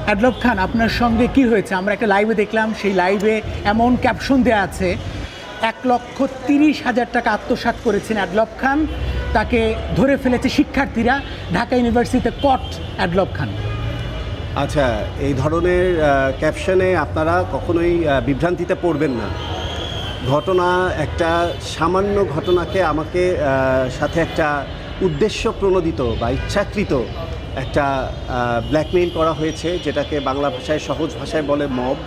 অ্যাডলব খান, আপনার সঙ্গে কি হয়েছে? আমরা একটা লাইভে দেখলাম, সেই লাইভে এমন ক্যাপশন দেওয়া আছে, 1,30,000 টাকা আত্মসাৎ করেছেন অ্যাডলব খান, তাকে ধরে ফেলেছে শিক্ষার্থীরা, ঢাকা ইউনিভার্সিটিতে কট অ্যাডলব খান। আচ্ছা, এই ধরনের ক্যাপশনে আপনারা কখনোই বিভ্রান্তিতে পড়বেন না। ঘটনা একটা সামান্য ঘটনাকে আমাকে সাথে একটা উদ্দেশ্য প্রণোদিত বা ইচ্ছাকৃত একটা ব্ল্যাকমেইল করা হয়েছে, যেটাকে বাংলা ভাষায় সহজ ভাষায় বলে মব।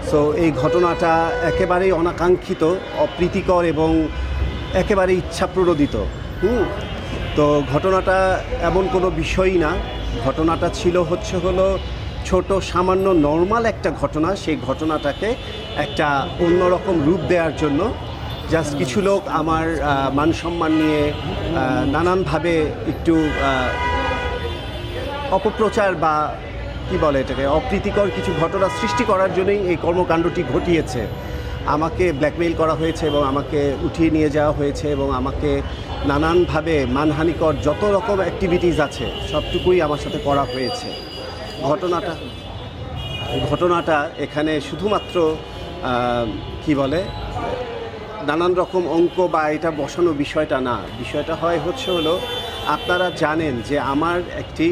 সো এই ঘটনাটা একেবারেই অনাকাঙ্ক্ষিত, অপ্রীতিকর এবং একেবারে ইচ্ছাপ্রণোদিত। তো ঘটনাটা এমন কোনো বিষয়ই না। ঘটনাটা ছিল হলো ছোট সামান্য নর্মাল একটা ঘটনা। সেই ঘটনাটাকে একটা অন্যরকম রূপ দেওয়ার জন্য জাস্ট কিছু লোক আমার মান সম্মান নিয়ে নানানভাবে একটু অপপ্রচার বা কি বলে এটাকে, অপ্রীতিকর কিছু ঘটনা সৃষ্টি করার জন্যই এই কর্মকাণ্ডটি ঘটিয়েছে। আমাকে ব্ল্যাকমেইল করা হয়েছে এবং আমাকে উঠিয়ে নিয়ে যাওয়া হয়েছে এবং আমাকে নানানভাবে মানহানিকর যত রকম অ্যাক্টিভিটিস আছে সবটুকুই আমার সাথে করা হয়েছে। ঘটনাটা এখানে শুধুমাত্র কি বলে নানান রকম অঙ্ক বা এটা বসানো বিষয়টা না। বিষয়টা হলো আপনারা জানেন যে আমার একটি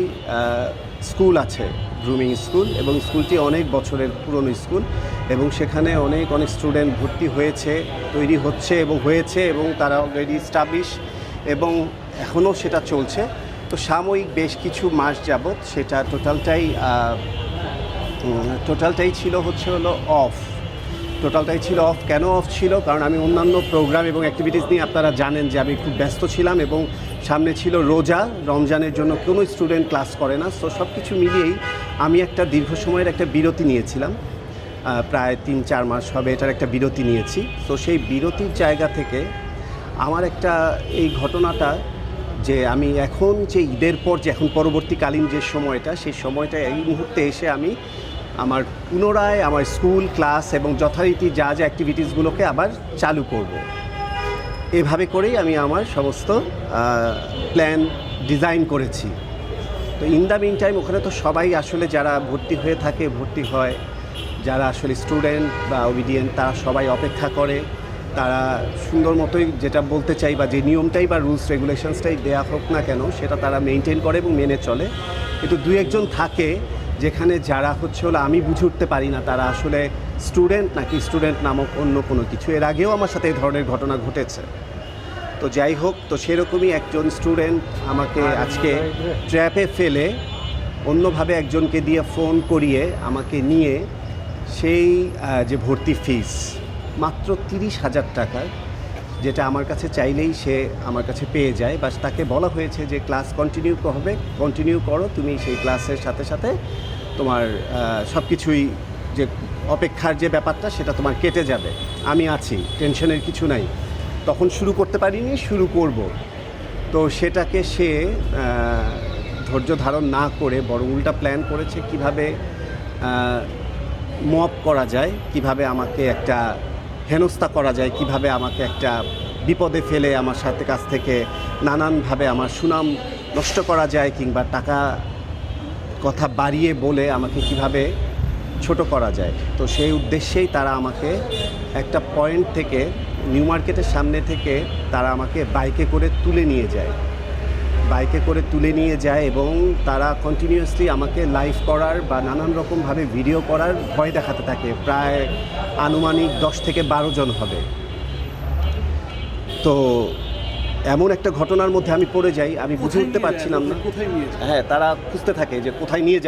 স্কুল আছে, গ্রুমিং স্কুল, এবং স্কুলটি অনেক বছরের পুরনো স্কুল এবং সেখানে অনেক স্টুডেন্ট ভর্তি হয়েছে, তৈরি হচ্ছে এবং হয়েছে এবং তারা অলরেডি স্টাবলিশ এবং এখনও সেটা চলছে। তো সাময়িক বেশ কিছু মাস যাবৎ সেটা টোটালটাই ছিল অফ। কেন অফ ছিল? কারণ আমি অন্যান্য প্রোগ্রাম এবং অ্যাক্টিভিটিস নিয়ে আপনারা জানেন যে আমি খুব ব্যস্ত ছিলাম এবং সামনে ছিল রোজা, রমজানের জন্য কোনো স্টুডেন্ট ক্লাস করে না। সো সব কিছু মিলিয়েই আমি একটা দীর্ঘ সময়ের একটা বিরতি নিয়েছিলাম, প্রায় 3-4 মাস হবে এটার একটা বিরতি নিয়েছি। তো সেই বিরতির জায়গা থেকে আমার এই ঘটনাটা যে আমি এখন যে ঈদের পর যে এখন পরবর্তীকালীন যে সময়টা, সেই সময়টা এই মুহূর্তে এসে আমি আমার পুনরায় আমার স্কুল ক্লাস এবং যথারীতি যা অ্যাক্টিভিটিসগুলোকে আবার চালু করব। এভাবে করেই আমি আমার সমস্ত প্ল্যান ডিজাইন করেছি। তো ইন দ্য মিন টাইম ওখানে তো সবাই আসলে যারা ভর্তি হয়, যারা আসলে স্টুডেন্ট বা ওবিডিয়েন্ট, তারা সবাই অপেক্ষা করে। তারা সুন্দর মতোই যেটা বলতে চাই বা যে নিয়মটাই বা রুলস রেগুলেশনসটাই দেওয়া হোক না কেন, সেটা তারা মেনটেন করে এবং মেনে চলে। কিন্তু 2-1 জন থাকে যেখানে যারা আমি বুঝে উঠতে পারি না তারা আসলে স্টুডেন্ট নাকি স্টুডেন্ট নামক অন্য কোনো কিছু। এর আগেও আমার সাথে এই ধরনের ঘটনা ঘটেছে। তো যাই হোক, তো সেরকমই একজন স্টুডেন্ট আমাকে আজকে ট্র্যাপে ফেলে অন্যভাবে একজনকে দিয়ে ফোন করিয়ে আমাকে নিয়ে সেই যে ভর্তি ফিস মাত্র 30,000 টাকা, যেটা আমার কাছে চাইলেই সে আমার কাছে পেয়ে যায়। বাস তাকে বলা হয়েছে যে ক্লাস কন্টিনিউ করো, তুমি সেই ক্লাসের সাথে সাথে তোমার সব কিছুই যে অপেক্ষার যে ব্যাপারটা সেটা তোমার কেটে যাবে, আমি আছি, টেনশনের কিছু নাই। তখন শুরু করতে পারিনি, শুরু করব। তো সেটাকে সে ধৈর্য ধারণ না করে বরং উল্টা প্ল্যান করেছে কিভাবে মব করা যায়, কিভাবে আমাকে একটা হেনস্থা করা যায়, কিভাবে আমাকে একটা বিপদে ফেলে আমার কাছ থেকে নানানভাবে আমার সুনাম নষ্ট করা যায়, কিংবা টাকা কথা বাড়িয়ে বলে আমাকে কিভাবে ছোট করা যায়। তো সেই উদ্দেশ্যেই তারা আমাকে একটা পয়েন্ট থেকে, নিউ মার্কেটের সামনে থেকে তারা আমাকে বাইকে করে তুলে নিয়ে যায় এবং তারা কন্টিনিউয়াসলি আমাকে লাইভ করার বা নানান রকমভাবে ভিডিও করার ভয় দেখাতে থাকে। প্রায় আনুমানিক 10 থেকে 12 জন হবে। তো এমন একটা ঘটনার মধ্যে আমি পড়ে যাই, আমি বুঝে উঠতে পারছিলাম না। হ্যাঁ, তারা খুঁজতে থাকে যে কোথায় নিয়ে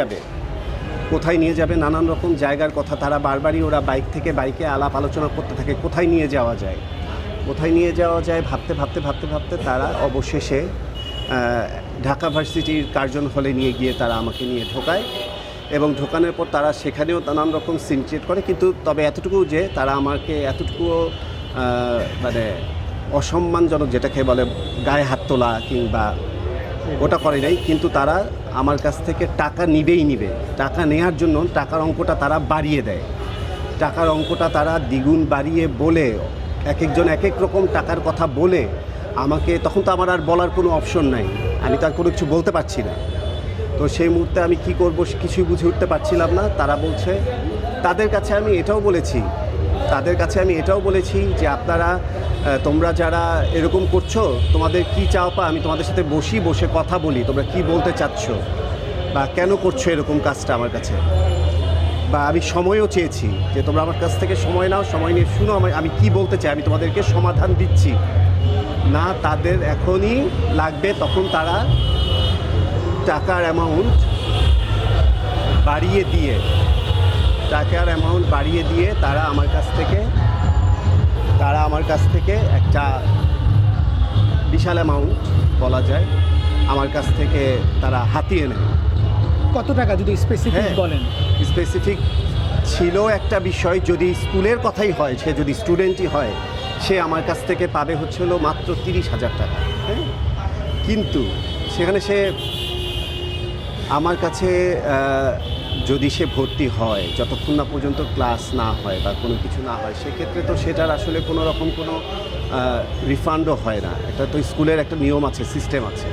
যাবে, নানান রকম জায়গার কথা তারা বারবারই ওরা বাইক থেকে বাইকে আলাপ আলোচনা করতে থাকে, কোথায় নিয়ে যাওয়া যায়। ভাবতে তারা অবশেষে ঢাকা ভার্সিটির কার্জন হলে নিয়ে গিয়ে তারা আমাকে নিয়ে ঢোকায় এবং ঢোকানোর পর তারা সেখানেও নানান রকম সিন ক্রিয়েট করে। কিন্তু তবে এতটুকু যে তারা আমাকে এতটুকুও মানে অসম্মানজনক, যেটাকে বলে গায়ে হাত তোলা কিংবা ওটা করে নাই, কিন্তু তারা আমার কাছ থেকে টাকা নিবে। টাকা নেওয়ার জন্য টাকার অঙ্কটা তারা বাড়িয়ে দেয়। টাকার অঙ্কটা তারা দ্বিগুণ বাড়িয়ে বলে, একজন এক রকম টাকার কথা বলে আমাকে, তখন তো আমার আর বলার কোনো অপশন নাই, আমি তো আর কোনো কিছু বলতে পারছি না। তো তো সেই মুহূর্তে আমি কি করব কিছুই বুঝে উঠতে পারছিলাম না। তারা বলছে, তাদের কাছে আমি এটাও বলেছি যে আপনারা তোমরা যারা এরকম করছো, তোমাদের কি চাও পা আমি তোমাদের সাথে বসে কথা বলি, তোমরা কি বলতে চাচ্ছ বা কেন করছো এরকম কাজটা আমার কাছে, বা আমি সময়ও চেয়েছি যে তোমরা আমার কাছ থেকে সময় নাও, সময় নিয়ে শুনো আমি কি বলতে চাই, আমি তোমাদেরকে সমাধান দিচ্ছি না। তাদের এখনই লাগবে, তখন তারা টাকার অ্যামাউন্ট বাড়িয়ে দিয়ে তারা আমার কাছ থেকে একটা বিশাল অ্যামাউন্ট বলা যায় আমার কাছ থেকে তারা হাতিয়ে নেয়। কত টাকা যদি স্পেসিফিক বলেন? স্পেসিফিক ছিল একটা বিষয়, যদি স্কুলের কথাই হয়, সে যদি স্টুডেন্টই হয়, সে আমার কাছ থেকে পাবে হলো মাত্র 30,000 টাকা। হ্যাঁ, কিন্তু সেখানে সে আমার কাছে যদি সে ভর্তি হয়, যতক্ষণ না পর্যন্ত ক্লাস না হয় বা কোনো কিছু না হয়, সেক্ষেত্রে তো সেটার আসলে কোনো রকম কোনো রিফান্ডও হয় না। এটা তো স্কুলের একটা নিয়ম আছে, সিস্টেম আছে।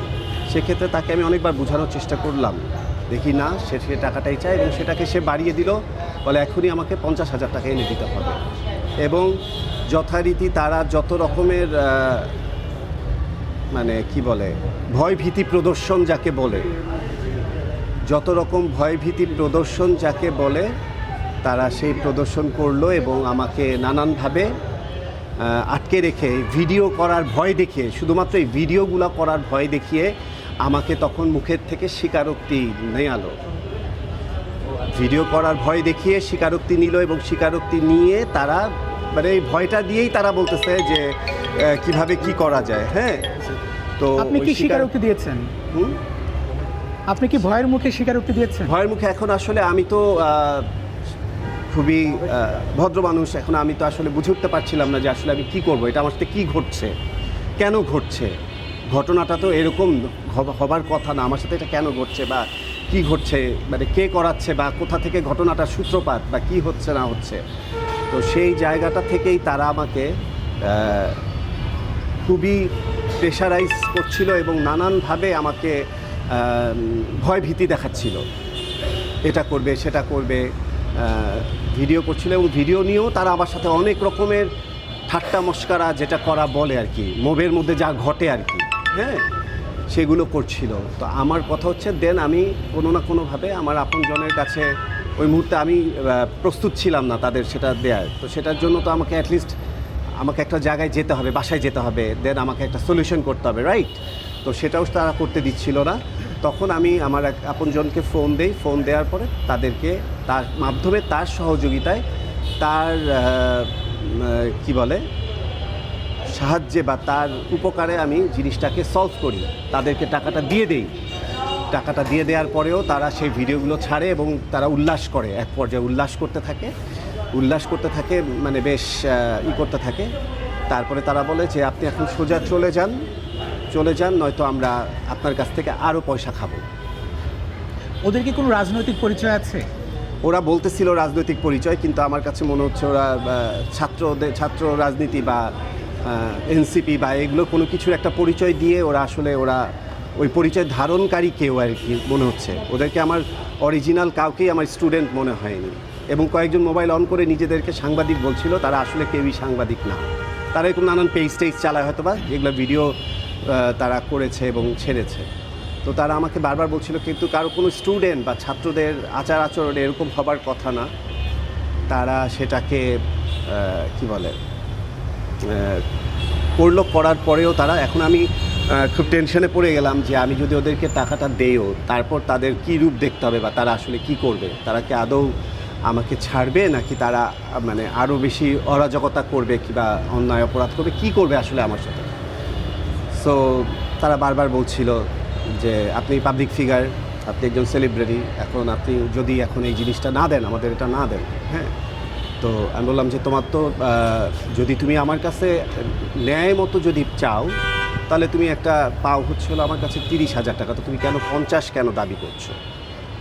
সেক্ষেত্রে তাকে আমি অনেকবার বোঝানোর চেষ্টা করলাম, দেখি না সে টাকাটাই চায় এবং সেটাকে সে বাড়িয়ে দিল, বলে এখনই আমাকে 50,000 টাকা এনে দিতে হবে। এবং যথারীতি তারা যত রকমের মানে কি বলে ভয়ভীতি প্রদর্শন যাকে বলে তারা সেই প্রদর্শন করলো এবং আমাকে নানানভাবে আটকে রেখে ভিডিও করার ভয় দেখিয়ে, শুধুমাত্র এই ভিডিওগুলো করার ভয় দেখিয়ে আমাকে তখন মুখের থেকে স্বীকারোক্তি নেয়ালো। ভিডিও করার ভয় দেখিয়ে স্বীকারোক্তি নিল এবং স্বীকারোক্তি নিয়ে তারা মানে এই ভয়টা দিয়েই তারা বলতেছে যে কিভাবে কি করা যায়। হ্যাঁ, তো আপনি কি স্বীকারোক্তি দিয়েছেন? আপনি কি ভয়ের মুখে স্বীকারোক্তি দিয়েছেন? ভয়ের মুখে এখন আসলে আমি তো খুবই ভদ্র মানুষ, এখন আমি তো আসলে বুঝে উঠতে পারছিলাম না যে আসলে আমি কি করব, এটা আমার সাথে কী ঘটছে, কেন ঘটছে, ঘটনাটা তো এরকম হবার কথা না, আমার সাথে এটা কেন ঘটছে বা কি ঘটছে, মানে কে করাচ্ছে বা কোথা থেকে ঘটনাটার সূত্রপাত বা কি হচ্ছে না হচ্ছে। তো সেই জায়গাটা থেকেই তারা আমাকে খুবই প্রেশারাইজ করছিল এবং নানানভাবে আমাকে ভয়ভীতি দেখাচ্ছিল, এটা করবে সেটা করবে, ভিডিও করছিল এবং ভিডিও নিয়েও তারা আমার সাথে অনেক রকমের ঠাট্টা মস্করা যেটা করা বলে আর কি, মোবের মধ্যে যা ঘটে আর কি, হ্যাঁ, সেগুলো করছিল। তো আমার কথা হচ্ছে দেন আমি কোনো না কোনোভাবে আমার আপনজনের কাছে ওই মুহূর্তে আমি প্রস্তুত ছিলাম না তাদের সেটা দেয়ার। তো সেটার জন্য তো আমাকে অ্যাটলিস্ট আমাকে একটা জায়গায় যেতে হবে, বাসায় যেতে হবে, দেন আমাকে একটা সলিউশন করতে হবে, রাইট? তো সেটাও তারা করতে দিচ্ছিল না। তখন আমি আমার এক আপনজনকে ফোন দেই, ফোন দেওয়ার পরে তাদেরকে তার মাধ্যমে, তার সহযোগিতায়, তার কি বলে সাহায্যে বা তার উপকারে আমি জিনিসটাকে সলভ করি, তাদেরকে টাকাটা দিয়ে দেই। টাকাটা দিয়ে দেওয়ার পরেও তারা সেই ভিডিওগুলো ছাড়ে এবং তারা উল্লাস করে, এক পর্যায়ে উল্লাস করতে থাকে মানে বেশ করতে থাকে। তারপরে তারা বলে যে আপনি এখন সোজা চলে যান, নয়তো আমরা আপনার কাছ থেকে আরও পয়সা খাবো। ওদের কি কোনো রাজনৈতিক পরিচয় আছে? ওরা বলতেছিল রাজনৈতিক পরিচয়, কিন্তু আমার কাছে মনে হচ্ছে ওরা ছাত্র রাজনীতি বা এনসিপি বা এগুলো কোনো কিছুর একটা পরিচয় দিয়ে ওরা ওই পরিচয় ধারণকারী কেউ আর কি মনে হচ্ছে। ওদেরকে আমার অরিজিনাল কাউকেই আমার স্টুডেন্ট মনে হয়নি এবং কয়েকজন মোবাইল অন করে নিজেদেরকে সাংবাদিক বলছিল, তারা আসলে কেউই সাংবাদিক না। তারা এরকম নানান পেজ চালায় হয়তো বা, যেগুলো ভিডিও তারা করেছে এবং ছেড়েছে। তো তারা আমাকে বারবার বলছিল কিন্তু কারো কোনো স্টুডেন্ট বা ছাত্রদের আচার আচরণ এরকম হবার কথা না। তারা সেটাকে কি বলে করার পরেও তারা, এখন আমি খুব টেনশনে পড়ে গেলাম যে আমি যদি ওদেরকে টাকাটা দেইও, তারপর তাদের কী রূপ দেখতে হবে বা তারা আসলে কি করবে, তারা কি আদৌ আমাকে ছাড়বে নাকি তারা মানে আরও বেশি অরাজকতা করবে কিংবা অন্যায় অপরাধ করবে, কি করবে আসলে আমার সাথে। সো তারা বারবার বলছিল যে আপনি পাবলিক ফিগার, আপনি একজন সেলিব্রিটি, এখন আপনি যদি এখন এই জিনিসটা না দেন, আমাদের এটা না দেন, হ্যাঁ। তো আমি বললাম যে তোমার তো যদি তুমি আমার কাছে ন্যায় মতো যদি চাও, তাহলে তুমি একটা পাও হচ্ছিল আমার কাছে 30,000 টাকা, তো তুমি কেন 50 কেন দাবি করছো?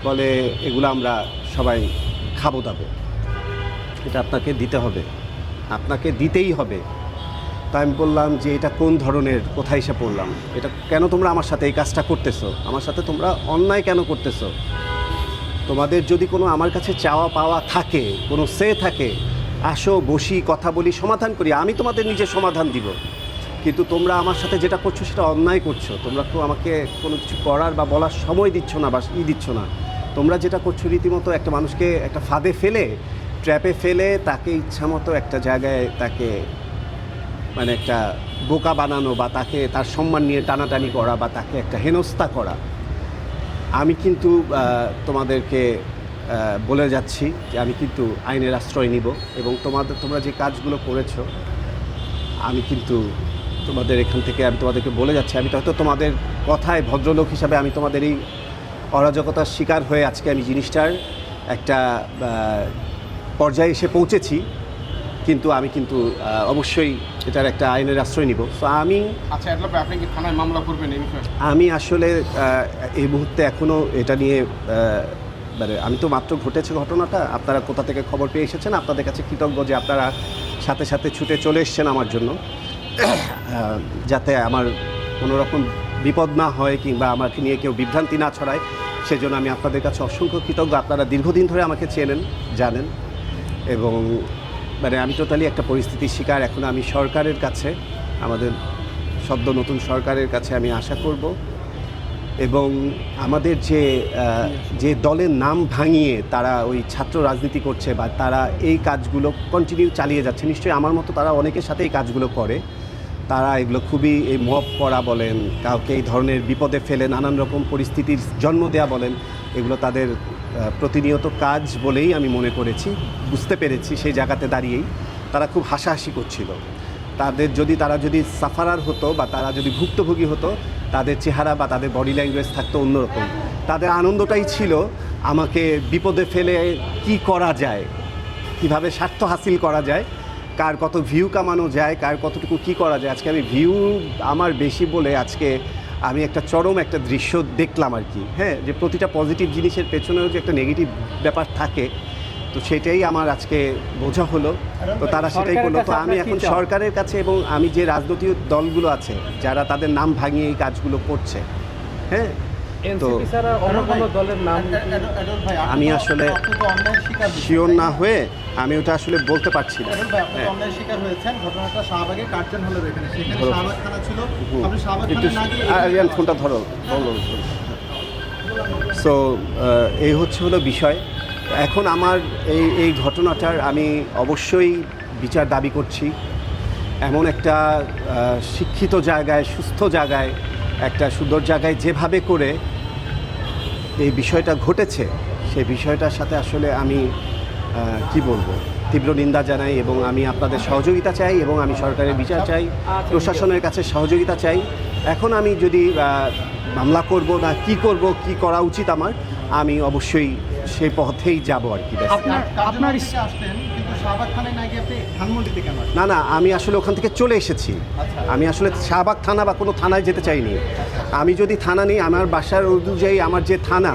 বলে এগুলো আমরা সবাই খাবো দাবো, এটা আপনাকে দিতে হবে, আপনাকে দিতেই হবে। তা আমি বললাম যে এটা কোন ধরনের, কোথায় এসে পড়লাম, এটা কেন তোমরা আমার সাথে এই কাজটা করতেছো, আমার সাথে তোমরা অন্যায় কেন করতেছো? তোমাদের যদি কোনো আমার কাছে চাওয়া পাওয়া থাকে, কোনো সে থাকে, আসো বসি, কথা বলি, সমাধান করি, আমি তোমাদের নিজের সমাধান দিব। কিন্তু তোমরা আমার সাথে যেটা করছো সেটা অন্যায় করছো। তোমরা তো আমাকে কোনো কিছু করার বা বলার সময় দিচ্ছ না বা দিচ্ছ না। তোমরা যেটা করছো রীতিমতো একটা মানুষকে একটা ফাঁদে ফেলে, ট্র্যাপে ফেলে, তাকে ইচ্ছামতো একটা জায়গায় তাকে মানে একটা বোকা বানানো বা তাকে তার সম্মান নিয়ে টানাটানি করা বা তাকে একটা হেনস্থা করা। আমি কিন্তু তোমাদেরকে বলে যাচ্ছি যে আমি কিন্তু আইনের আশ্রয় নিব এবং তোমরা যে কাজগুলো করেছো আমি কিন্তু তোমাদের এখান থেকে আমি তোমাদেরকে বলে যাচ্ছি, আমি তো হয়তো তোমাদের কথায় ভদ্রলোক হিসাবে আমি তোমাদের এই অরাজকতার শিকার হয়ে আজকে আমি জিনিসটার একটা পর্যায়ে এসে পৌঁছেছি, কিন্তু আমি কিন্তু অবশ্যই এটার একটা আইনের আশ্রয় নিব। তো আমি আচ্ছা অ্যাডভোকেট, আপনি কি থানায় মামলা করবেন এই বিষয়ে? আমি আসলে এই মুহূর্তে এখনও এটা নিয়ে মানে আমি তো মাত্র ঘটেছে ঘটনাটা, আপনারা কোথা থেকে খবর পেয়ে এসেছেন, আপনাদের কাছে কৃতজ্ঞ যে আপনারা সাথে সাথে ছুটে চলে এসেছেন আমার জন্য, যাতে আমার কোনো রকম বিপদ না হয় কিংবা আমাকে নিয়ে কেউ বিভ্রান্তি না ছড়ায়, সেজন্য আমি আপনাদের কাছে অসংখ্য কৃতজ্ঞ। আপনারা দীর্ঘদিন ধরে আমাকে চেনেন, জানেন, এবং মানে আমি টোটালি একটা পরিস্থিতির শিকার। এখন আমি সরকারের কাছে, আমাদের সদ্য নতুন সরকারের কাছে আমি আশা করব, এবং আমাদের যে দলের নাম ভাঙিয়ে তারা ওই ছাত্র রাজনীতি করছে বা তারা এই কাজগুলো কন্টিনিউ চালিয়ে যাচ্ছে, নিশ্চয়ই আমার মতো তারা অনেকের সাথে এই কাজগুলো করে, তারা এগুলো খুবই এই মব করা বলেন, কাউকে এই ধরনের বিপদে ফেলে নানান রকম পরিস্থিতির জন্ম দেয়া বলেন, এগুলো তাদের প্রতিনিয়ত কাজ বলেই আমি মনে করেছি, বুঝতে পেরেছি। সেই জায়গাতে দাঁড়িয়েই তারা খুব হাসাহাসি করছিল। তারা যদি সাফারার হতো বা তারা যদি ভুক্তভোগী হতো, তাদের চেহারা বা তাদের বডি ল্যাঙ্গুয়েজ থাকতো অন্যরকম। তাদের আনন্দটাই ছিল আমাকে বিপদে ফেলে কি করা যায়, কিভাবে স্বার্থ হাসিল করা যায়, কার কত ভিউ কামানো যায়, কার কতটুকু কি করা যায়। আজকে আমি ভিউ আমার বেশি বলে আজকে আমি একটা চরম একটা দৃশ্য দেখলাম আর কি, হ্যাঁ, যে প্রতিটা পজিটিভ জিনিসের পেছনেও যে একটা নেগেটিভ ব্যাপার থাকে, তো সেটাই আমার আজকে বোঝা হলো। তো তারা সেটাই করলো। তো আমি এখন সরকারের কাছে এবং আমি যে রাজনৈতিক দলগুলো আছে যারা তাদের নাম ভাঙিয়ে এই কাজগুলো করছে, হ্যাঁ, তো আমি আসলে শিওর না হয়ে আমি ওটা আসলে বলতে পারছি না। একটু ফোনটা ধরো, সো এই হলো বিষয়। এখন আমার এই ঘটনাটার আমি অবশ্যই বিচার দাবি করছি। এমন একটা শিক্ষিত জায়গায়, সুস্থ জায়গায়, একটা সুন্দর জায়গায় যেভাবে করে এই বিষয়টা ঘটেছে, সেই বিষয়টার সাথে আসলে আমি কি বলবো, তীব্র নিন্দা জানাই এবং আমি আপনাদের সহযোগিতা চাই এবং আমি সরকারের বিচার চাই, প্রশাসনের কাছে সহযোগিতা চাই। এখন আমি যদি মামলা করব না কি করব, কি করা উচিত আমার, আমি অবশ্যই সেই পথেই যাব আর কি। না, আমি আসলে ওখান থেকে চলে এসেছি। আমি আসলে শাহবাগ থানা বা কোনো থানায় যেতে চাইনি। আমি যদি থানা নিই, আমার বাসার অনুযায়ী আমার যে থানা,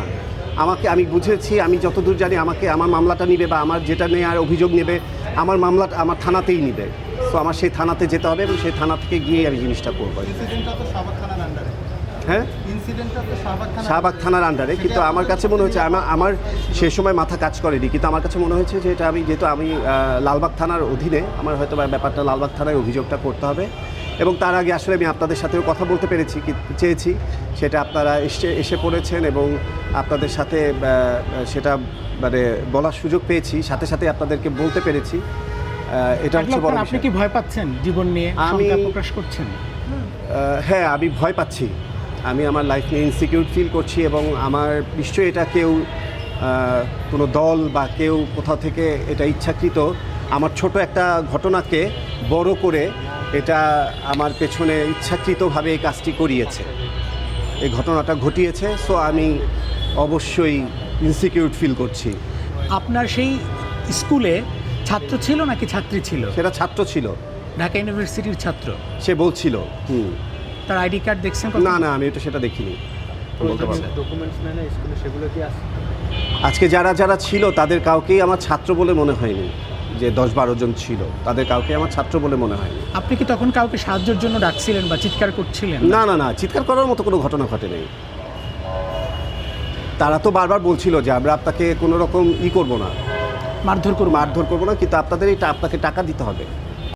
আমি বুঝেছি, আমি যতদূর জানি আমাকে আমার মামলাটা নিবে বা আমার যেটা নেওয়ার অভিযোগ নেবে, আমার মামলাটা আমার থানাতেই নিবে। তো আমার সেই থানাতে যেতে হবে এবং সেই থানা থেকে গিয়ে আমি জিনিসটা করবো। হ্যাঁ, শাহবাগ থানার আন্ডারে, কিন্তু আমার কাছে মনে হচ্ছে আমার সেই সময় মাথা কাজ করেনি, কিন্তু আমার কাছে মনে হয়েছে যে এটা যেহেতু আমি লালবাগ থানার অধীনে, আমার হয়তো ব্যাপারটা লালবাগ থানায় অভিযোগটা করতে হবে। এবং তার আগে আসলে আমি আপনাদের সাথেও কথা বলতে চেয়েছি, সেটা আপনারা এসে পড়েছেন এবং আপনাদের সাথে সেটা মানে বলার সুযোগ পেয়েছি, সাথে সাথে আপনাদেরকে বলতে পেরেছি। এটা হচ্ছে বড় বিষয়। আপনি কি ভয় পাচ্ছেন জীবন নিয়ে প্রকাশ করছেন? হ্যাঁ, আমি ভয় পাচ্ছি। আমি আমার লাইফ নিয়ে ইনসিকিউর ফিল করছি এবং আমার নিশ্চয়ই এটা কেউ কোনো দল বা কেউ কোথাও থেকে এটা ইচ্ছাকৃত আমার ছোট একটা ঘটনাকে বড় করে এটা আমার পেছনে ইচ্ছাকৃতভাবে এই কাজটি করিয়েছে, এই ঘটনাটা ঘটিয়েছে। সো আমি অবশ্যই ইনসিকিউর ফিল করছি। আপনার সেই স্কুলে ছাত্র ছিল নাকি ছাত্রী ছিল? সেটা ছাত্র ছিল, ঢাকা ইউনিভার্সিটির ছাত্র সে বলছিল। তার আইডি কার্ড দেখছেন? না, আমি সেটা দেখিনি। ডকুমেন্টস নেয় না স্কুলে, সেগুলো কি আছে? আজকে যারা ছিল তাদের কাউকেই আমার ছাত্র বলে মনে হয়নি। যে 10-12 জন ছিল, তাদের কাউকে আমার ছাত্র বলে মনে হয় না। আপনি কি তখন কাউকে সাহায্যের জন্য ডাকছিলেন বা চিৎকার করছিলেন? না, চিৎকার করার মতো কোনো ঘটনা ঘটে নেই। তারা তো বারবার বলছিল যে আমরা আপনাকে কোনো রকম করবো না, মারধর করবো? মারধর করবো না, কিন্তু আপনাকে টাকা দিতে হবে।